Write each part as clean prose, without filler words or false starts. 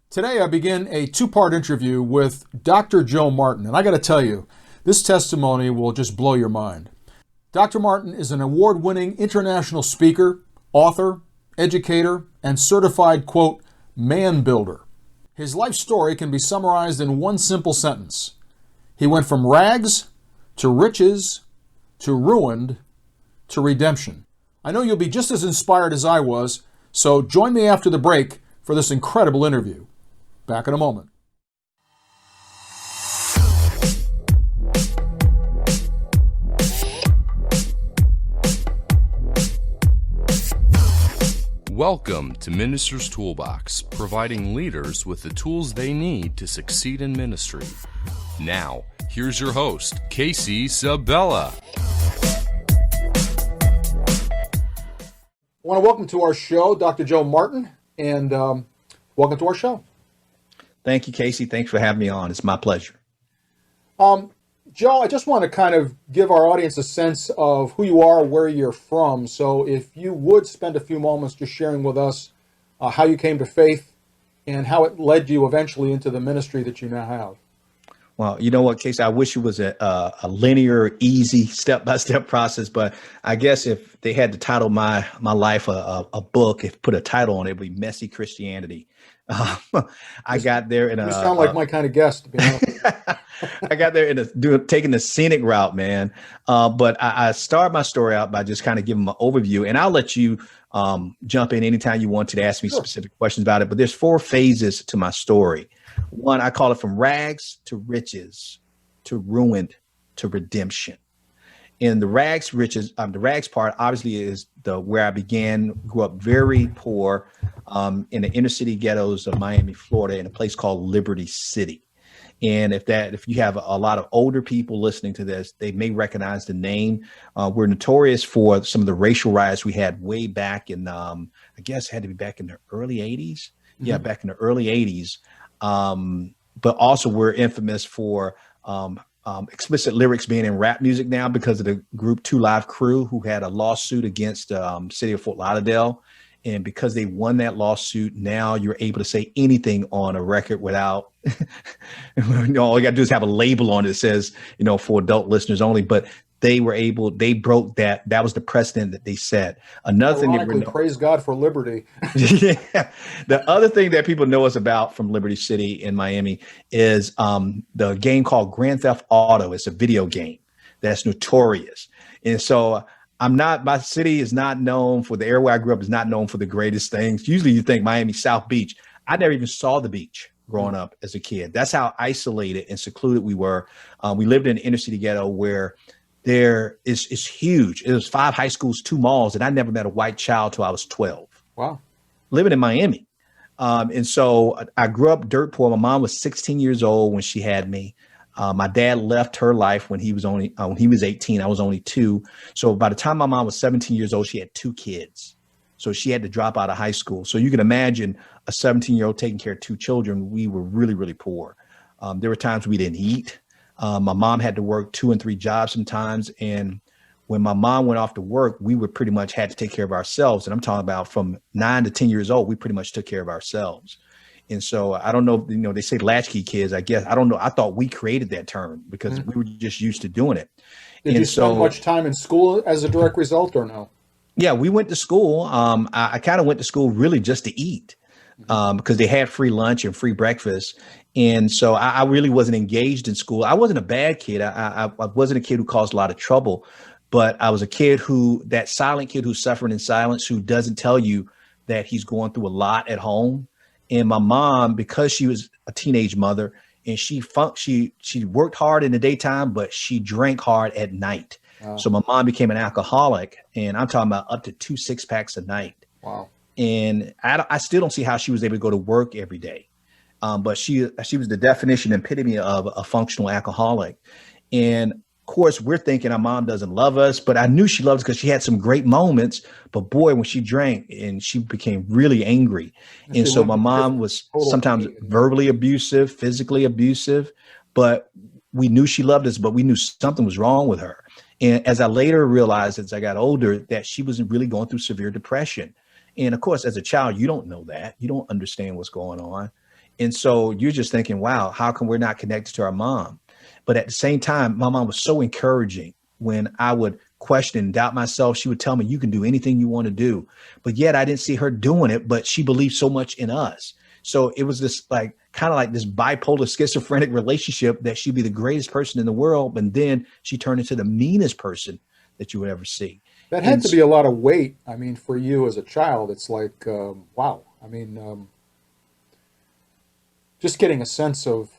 Today, I begin a two-part interview with Dr. Joe Martin, and I got to tell you, this testimony will just blow your mind. Dr. Martin is an award-winning international speaker, author, educator, and certified, quote, man builder. His life story can be summarized in one simple sentence. He went from rags to riches to ruined to redemption. I know you'll be just as inspired as I was, so join me after the break for this incredible interview. Back in a moment. Welcome to Minister's Toolbox, providing leaders with the tools they need to succeed in ministry. Now, here's your host, Casey Sabella. I want to welcome to our show Dr. Joe Martin, and welcome to our show. Thank you, Casey. Thanks for having me on. It's my pleasure. Joe, I just want to kind of give our audience a sense of who you are, where you're from. So if you would spend a few moments just sharing with us how you came to faith and how it led you eventually into the ministry that you now have. Well, you know what, Casey, I wish it was a linear, easy, step-by-step process, but I guess if they had to title my life a book, if put a title on it, it would be Messy Christianity. I got there in a... You sound like my kind of guest, to be honest. I got there taking the scenic route, man. But I start my story out by just kind of giving an overview, and I'll let you jump in anytime you want to ask me specific questions about it. But there's 4 phases to my story. One, I call it from rags to riches, to ruined, to redemption. And the rags part obviously is where I began, grew up very poor in the inner city ghettos of Miami, Florida, in a place called Liberty City. And if you have a lot of older people listening to this, they may recognize the name. We're notorious for some of the racial riots we had way back in, I guess it had to be back in the early 80s. Mm-hmm. Yeah, back in the early 80s. But also we're infamous for explicit lyrics being in rap music now because of the group 2 Live Crew, who had a lawsuit against city of Fort Lauderdale. And because they won that lawsuit, now you're able to say anything on a record without, all you got to do is have a label on it that says, for adult listeners only. But they broke that. That was the precedent that they set. Another thing that praise God for liberty. Yeah. The other thing that people know us about from Liberty City in Miami is the game called Grand Theft Auto. It's a video game that's notorious. And so my city is not known for, the area where I grew up is not known for the greatest things. Usually you think Miami South Beach. I never even saw the beach growing up as a kid. That's how isolated and secluded we were. We lived in an inner city ghetto where there is huge. It was 5 high schools, 2 malls, and I never met a white child till I was 12. Wow. Living in Miami. And so I grew up dirt poor. My mom was 16 years old when she had me. My dad left her life when he was 18. I was only 2. So by the time my mom was 17 years old, she had 2 kids. So she had to drop out of high school. So you can imagine a 17-year-old taking care of 2 children. We were really, really poor. There were times we didn't eat. My mom had to work 2 and 3 jobs sometimes. And when my mom went off to work, we would pretty much had to take care of ourselves. And I'm talking about from 9 to 10 years old, we pretty much took care of ourselves. And so I don't know, they say latchkey kids, I guess. I don't know. I thought we created that term because we were just used to doing it. Did you spend much time in school as a direct result or no? Yeah, we went to school. I kind of went to school really just to eat because they had free lunch and free breakfast. And so I really wasn't engaged in school. I wasn't a bad kid. I wasn't a kid who caused a lot of trouble, but I was a kid that silent kid who's suffering in silence, who doesn't tell you that he's going through a lot at home. And my mom, because she was a teenage mother and she worked hard in the daytime, but she drank hard at night. Wow. So my mom became an alcoholic, and I'm talking about up to 2 6-packs a night. Wow. And I still don't see how she was able to go to work every day. But she was the definition and epitome of a functional alcoholic. And of course, we're thinking our mom doesn't love us, but I knew she loved us because she had some great moments. But boy, when she drank, and she became really angry. And so my mom was sometimes verbally abusive, physically abusive, but we knew she loved us, but we knew something was wrong with her. And as I later realized, as I got older, that she wasn't really going through severe depression. And of course, as a child, you don't know that. You don't understand what's going on. And so you're just thinking, wow, how come we're not connected to our mom? But at the same time, my mom was so encouraging. When I would question and doubt myself, she would tell me, you can do anything you want to do. But yet I didn't see her doing it, but she believed so much in us. So it was this like kind of like this bipolar schizophrenic relationship that she'd be the greatest person in the world. And then she turned into the meanest person that you would ever see. That had to be a lot of weight. I mean, for you as a child, it's like, wow. I mean, just getting a sense of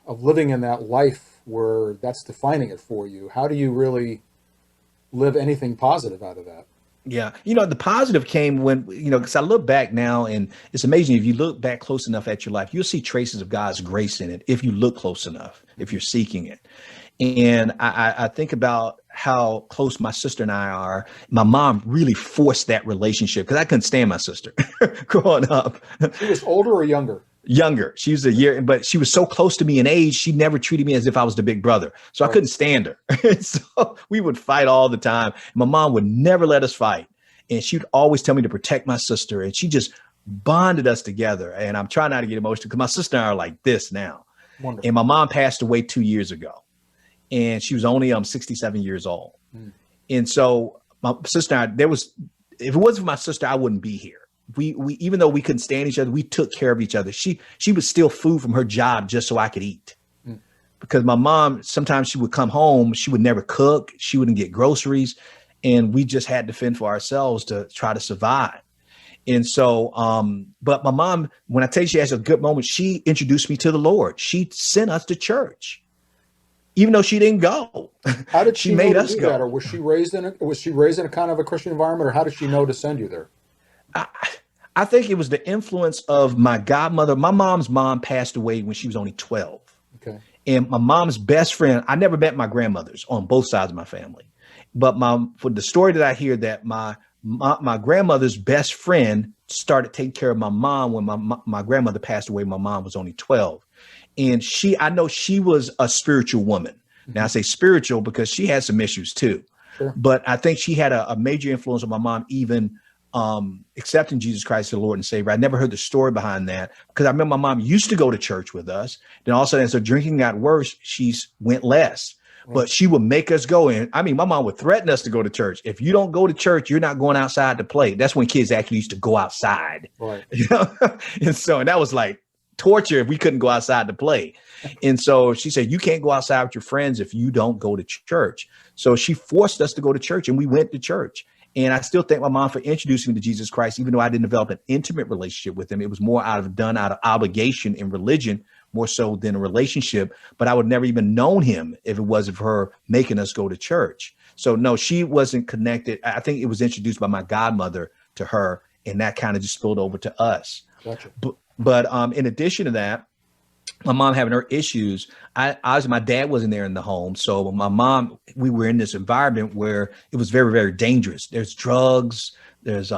living in that life where that's defining it for you. How do you really live anything positive out of that? Yeah. The positive came when, because I look back now, and it's amazing. If you look back close enough at your life, you'll see traces of God's grace in it. If you look close enough, if you're seeking it. And I think about how close my sister and I are. My mom really forced that relationship because I couldn't stand my sister growing up. She was older or younger? Younger. She was a year, but she was so close to me in age. She never treated me as if I was the big brother. So I couldn't stand her. So we would fight all the time. My mom would never let us fight. And she would always tell me to protect my sister. And she just bonded us together. And I'm trying not to get emotional because my sister and I are like this now. Wonderful. And my mom passed away 2 years ago. And she was only 67 years old. And so my sister and I, if it wasn't for my sister, I wouldn't be here. We even though we couldn't stand each other, we took care of each other. She would steal food from her job just so I could eat. Because my mom, sometimes she would come home, she would never cook, she wouldn't get groceries, and we just had to fend for ourselves to try to survive. And so, but my mom, when I tell you she has a good moment, she introduced me to the Lord. She sent us to church, even though she didn't go. How did she made know us to do go? that? Or was she raised in a kind of a Christian environment, or how did she know to send you there? I think it was the influence of my godmother. My mom's mom passed away when she was only 12. Okay. And my mom's best friend, I never met my grandmothers on both sides of my family. But for the story that I hear, that my grandmother's best friend started taking care of my mom when my grandmother passed away. My mom was only 12. And I know she was a spiritual woman. Now I say spiritual because she had some issues too. Sure. But I think she had a major influence on my mom, even accepting Jesus Christ as the Lord and Savior. I never heard the story behind that because I remember my mom used to go to church with us. Then all of a sudden, as her drinking got worse, she went less. Right. But she would make us go in. I mean, my mom would threaten us to go to church. If you don't go to church, you're not going outside to play. That's when kids actually used to go outside. Right. And that was like torture if we couldn't go outside to play. And so she said, you can't go outside with your friends if you don't go to church. So she forced us to go to church, and we went to church. And I still thank my mom for introducing me to Jesus Christ, even though I didn't develop an intimate relationship with him. It was more done out of obligation and religion, more so than a relationship. But I would never even known him if it wasn't for her making us go to church. So no, she wasn't connected. I think it was introduced by my godmother to her, and that kind of just spilled over to us. Gotcha. But in addition to that, my mom having her issues, my dad wasn't there in the home. So my mom, we were in this environment where it was very, very dangerous. There's drugs, there's,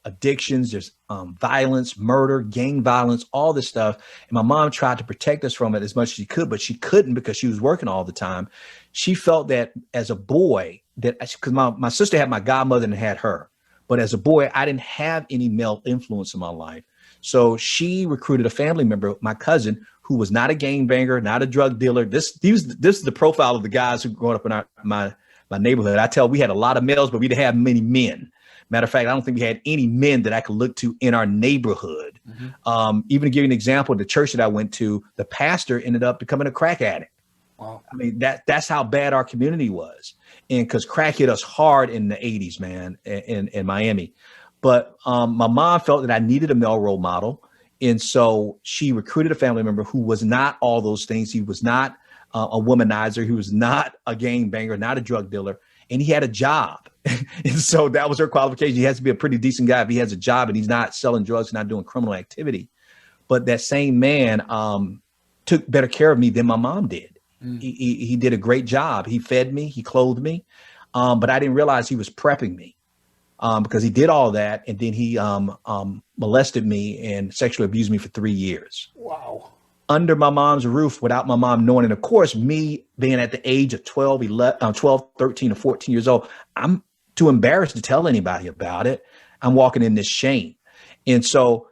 addictions, there's violence, murder, gang violence, all this stuff. And my mom tried to protect us from it as much as she could, but she couldn't because she was working all the time. She felt that as a boy, because my sister had my godmother and had her, but as a boy, I didn't have any male influence in my life. So she recruited a family member, my cousin, who was not a gangbanger, not a drug dealer. This is the profile of the guys who grew up in my neighborhood. We had a lot of males, but we didn't have many men. Matter of fact, I don't think we had any men that I could look to in our neighborhood. Mm-hmm. Even to give you an example, the church that I went to, the pastor ended up becoming a crack addict. Wow. I mean, that's how bad our community was. And because crack hit us hard in the 80s, man, in Miami. But my mom felt that I needed a male role model. And so she recruited a family member who was not all those things. He was not a womanizer. He was not a gangbanger, not a drug dealer. And he had a job. And so that was her qualification. He has to be a pretty decent guy if he has a job and he's not selling drugs, not doing criminal activity. But that same man took better care of me than my mom did. He did a great job. He fed me, he clothed me. But I didn't realize he was prepping me. Because he did all that, and then he molested me and sexually abused me for 3 years. Wow. Under my mom's roof without my mom knowing. And of course, me being at the age of 12, 13, or 14 years old, I'm too embarrassed to tell anybody about it. I'm walking in this shame. And so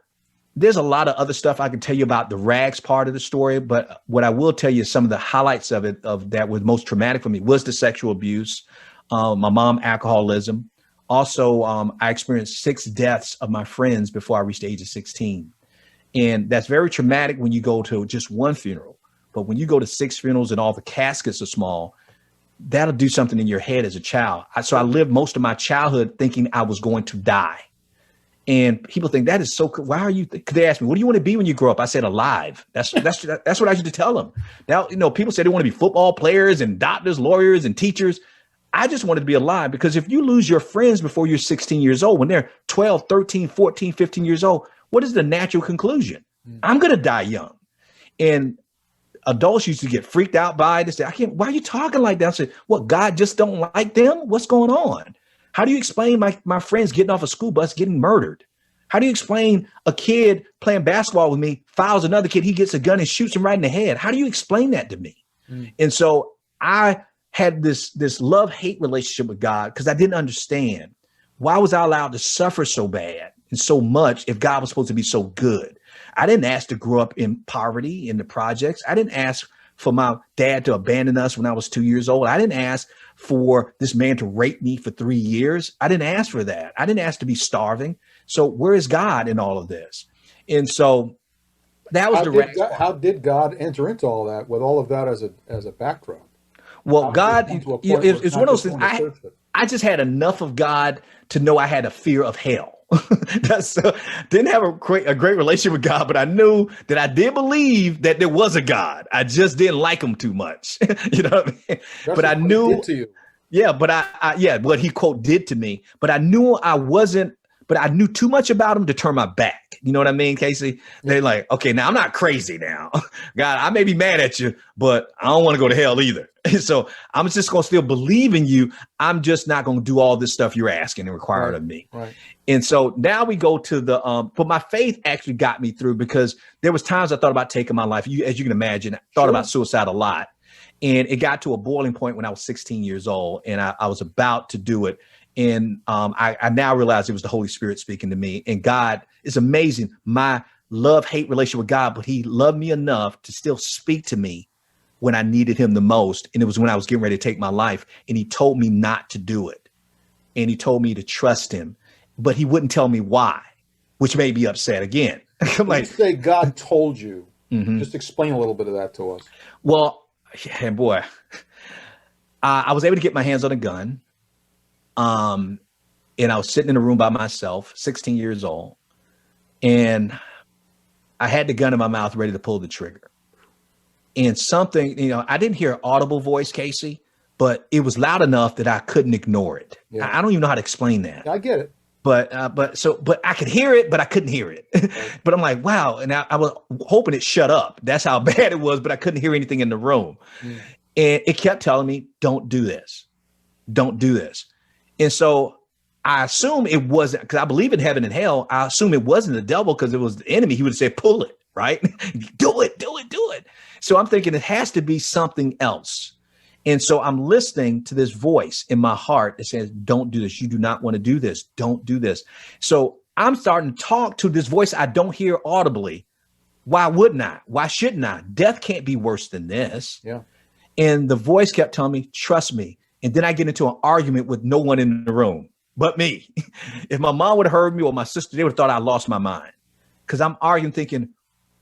there's a lot of other stuff I can tell you about the rags part of the story, but what I will tell you is some of the highlights of it, of that was most traumatic for me, was the sexual abuse, my mom, alcoholism. Also, I experienced 6 deaths of my friends before I reached the age of 16. And that's very traumatic when you go to just one funeral. But when you go to 6 funerals and all the caskets are small, that'll do something in your head as a child. So I lived most of my childhood thinking I was going to die. And people think that is so cool. Why are you? They ask me, what do you want to be when you grow up? I said, alive. That's what I used to tell them. Now, people say they want to be football players and doctors, lawyers and teachers. I just wanted to be alive, because if you lose your friends before you're 16 years old, when they're 12, 13, 14, 15 years old, what is the natural conclusion? I'm going to die young. And adults used to get freaked out by it. They say, why are you talking like that? I said, what, God just don't like them? What's going on? How do you explain my friends getting off a school bus, getting murdered? How do you explain a kid playing basketball with me, fouls another kid, he gets a gun and shoots him right in the head? How do you explain that to me? And so I had this love-hate relationship with God, because I didn't understand, why was I allowed to suffer so bad and so much if God was supposed to be so good? I didn't ask to grow up in poverty in the projects. I didn't ask for my dad to abandon us when I was 2 years old. I didn't ask for this man to rape me for 3 years. I didn't ask for that. I didn't ask to be starving. So where is God in all of this? And so that was how did God enter into all that with all of that as a backdrop? Well, God, it's one of those things. I just had enough of God to know I had a fear of hell. Didn't have a great relationship with God, but I knew that I did believe that there was a God. I just didn't like him too much. You know what I mean? But I knew, he did to you. Yeah, but what he quote did to me, but I knew I wasn't, but I knew too much about him to turn my back. You know what I mean, Casey? They're like, okay, now I'm not crazy now. God, I may be mad at you, but I don't want to go to hell either. So I'm just going to still believe in you. I'm just not going to do all this stuff you're asking and requiring of me. Right. And so now we go to the, but my faith actually got me through, because there was times I thought about taking my life. As you can imagine, I thought about suicide a lot. And it got to a boiling point when I was 16 years old, and I was about to do it. And I now realize it was the Holy Spirit speaking to me. And God is amazing. My love-hate relationship with God, but he loved me enough to still speak to me when I needed him the most. And it was when I was getting ready to take my life. And he told me not to do it. And he told me to trust him. But he wouldn't tell me why, which made me upset again. I'm like, you say God told you. Just explain a little bit of that to us. Well, yeah, boy, I was able to get my hands on a gun. And I was sitting in a room by myself, 16 years old. And I had the gun in my mouth, ready to pull the trigger. And something, I didn't hear an audible voice, Casey, but it was loud enough that I couldn't ignore it. Yeah. I don't even know how to explain that. I get it. But I could hear it, but I couldn't hear it. Right. But I'm like, wow. And I was hoping it shut up. That's how bad it was, but I couldn't hear anything in the room. And it kept telling me, don't do this. Don't do this. And so I assume it wasn't, because I believe in heaven and hell. I assume it wasn't the devil, because it was the enemy. He would say, pull it, right? Do it. So I'm thinking it has to be something else. And so I'm listening to this voice in my heart that says, don't do this. You do not want to do this. Don't do this. So I'm starting to talk to this voice I don't hear audibly. Why wouldn't I? Why shouldn't I? Death can't be worse than this. Yeah. And the voice kept telling me, trust me. And then I get into an argument with no one in the room but me. If my mom would have heard me or my sister, they would have thought I lost my mind. Because I'm arguing thinking,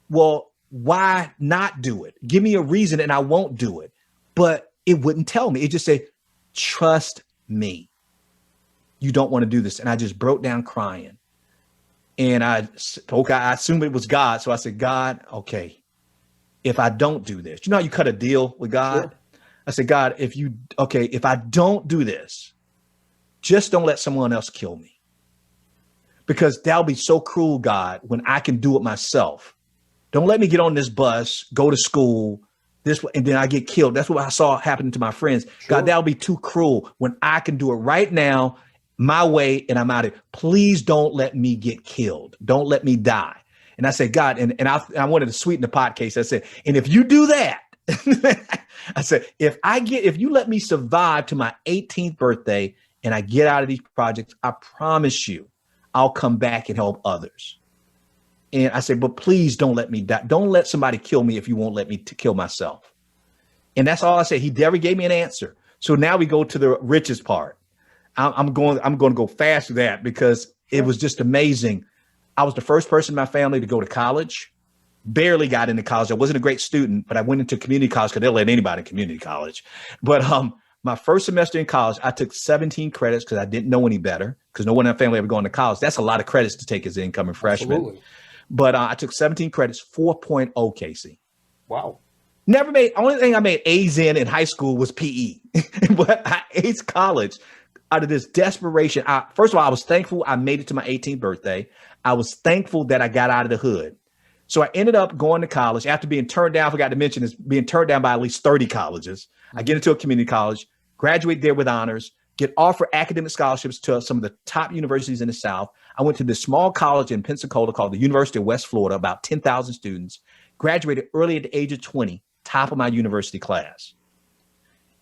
well, why not do it? Give me a reason and I won't do it. But it wouldn't tell me. It just said, trust me. You don't want to do this. And I just broke down crying. And I assumed it was God. So I said, God, okay, if I don't do this, you know how you cut a deal with God? Sure. I said, God, if I don't do this, just don't let someone else kill me. Because that'll be so cruel, God, when I can do it myself. Don't let me get on this bus, go to school, and then I get killed. That's what I saw happening to my friends. Sure. God, that'll be too cruel when I can do it right now, my way, and I'm out of it. Please don't let me get killed. Don't let me die. And I said, God, and I wanted to sweeten the pot, case. I said, and if you do that, I said, if you let me survive to my 18th birthday and I get out of these projects, I promise you, I'll come back and help others. And I said, but please don't let me die. Don't let somebody kill me if you won't let me kill myself. And that's all I said. He never gave me an answer. So now we go to the richest part. I'm going to go fast through that because it was just amazing. I was the first person in my family to go to college. Barely got into college. I wasn't a great student, but I went into community college because they'll let anybody in community college. But my first semester in college, I took 17 credits because I didn't know any better, because no one in my family ever going to college. That's a lot of credits to take as an incoming freshman. Absolutely. But I took 17 credits, 4.0, Casey. Wow. Never made, only thing I made A's in high school was PE. But I aced college out of this desperation. First of all, I was thankful I made it to my 18th birthday. I was thankful that I got out of the hood. So I ended up going to college after being turned down. I forgot to mention this, being turned down by at least 30 colleges. I get into a community college, graduate there with honors, get offered academic scholarships to some of the top universities in the South. I went to this small college in Pensacola called the University of West Florida, about 10,000 students, graduated early at the age of 20, top of my university class.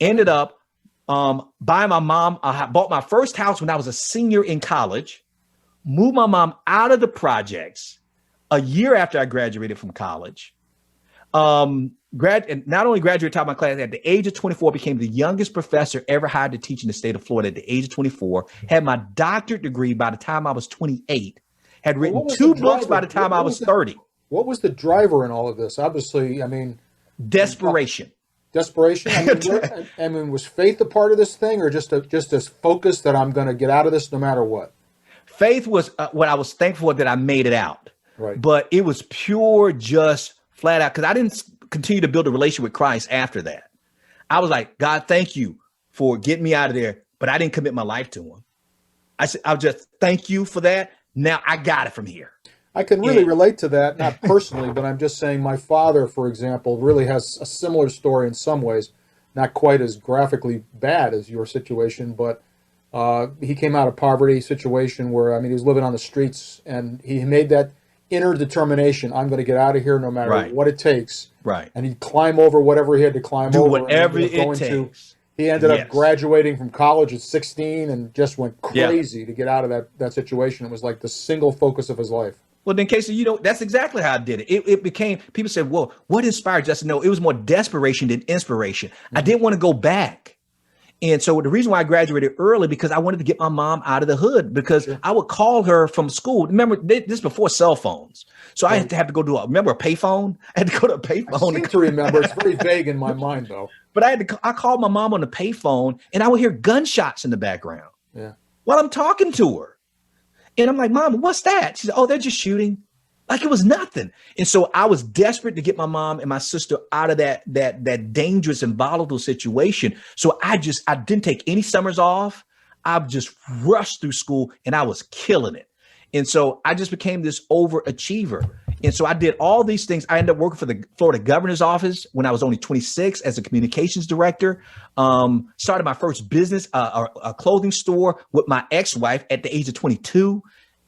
Ended up buying my mom, I bought my first house when I was a senior in college, moved my mom out of the projects a year after I graduated from college. And not only graduated top of my class, at the age of 24, became the youngest professor ever hired to teach in the state of Florida at the age of 24, had my doctorate degree by the time I was 28, had written 2 books by the time I was 30. What was the driver in all of this? Obviously, I mean, desperation. Desperation. I mean, was faith a part of this thing, or just this focus that I'm going to get out of this no matter what? Faith was what I was thankful that I made it out. Right. But it was pure, just flat out, because I didn't continue to build a relationship with Christ after that. I was like, God, thank you for getting me out of there, but I didn't commit my life to him. I said, I'll just thank you for that. Now I got it from here. I can really relate to that, not personally, but I'm just saying my father, for example, really has a similar story in some ways, not quite as graphically bad as your situation, but he came out of poverty situation where, I mean, he was living on the streets, and he made that inner determination, I'm going to get out of here no matter what it takes. Right. And he'd climb over whatever he had to climb over. Do whatever it takes. He ended up graduating from college at 16 and just went crazy to get out of that situation. It was like the single focus of his life. Well, then, Casey, you know, that's exactly how I did it. It became, people said, well, what inspired you? I said, no, it was more desperation than inspiration. I didn't want to go back. And so the reason why I graduated early, because I wanted to get my mom out of the hood, because I would call her from school. Remember, this is before cell phones. So I had to go to a payphone? I had to go to a payphone. I seem to remember. It's very vague in my mind, though. But I called my mom on the payphone, and I would hear gunshots in the background while I'm talking to her. And I'm like, Mom, what's that? She said, oh, they're just shooting. Like it was nothing. And so I was desperate to get my mom and my sister out of that dangerous and volatile situation. So I didn't take any summers off. I just rushed through school, and I was killing it. And so I just became this overachiever. And so I did all these things. I ended up working for the Florida governor's office when I was only 26 as a communications director. Started my first business, a clothing store with my ex-wife at the age of 22.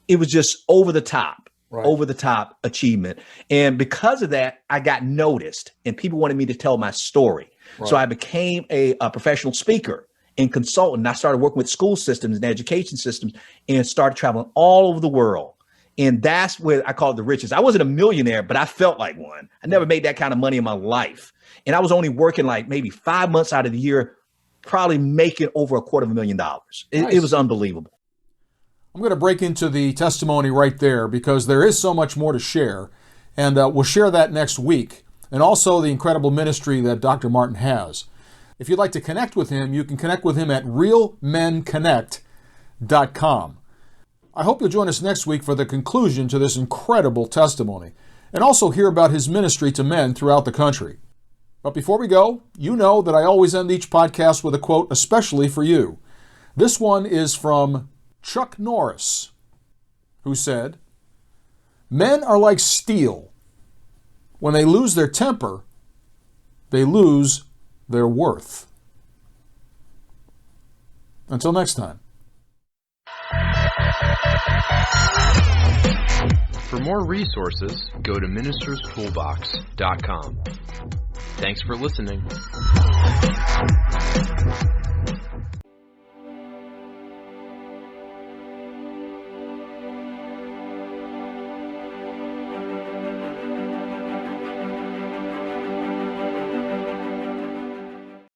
It was just over the top. Right. Over the top achievement. And because of that, I got noticed, and people wanted me to tell my story. Right. So I became a professional speaker and consultant. I started working with school systems and education systems and started traveling all over the world. And that's where I call it the riches. I wasn't a millionaire, but I felt like one. I never made that kind of money in my life. And I was only working like maybe 5 months out of the year, probably making over $250,000. Nice. It was unbelievable. I'm going to break into the testimony right there because there is so much more to share, and we'll share that next week, and also the incredible ministry that Dr. Martin has. If you'd like to connect with him, you can connect with him at realmenconnect.com. I hope you'll join us next week for the conclusion to this incredible testimony, and also hear about his ministry to men throughout the country. But before we go, you know that I always end each podcast with a quote especially for you. This one is from Chuck Norris, who said, "Men are like steel. When they lose their temper, they lose their worth." Until next time. For more resources, go to ministerstoolbox.com. Thanks for listening.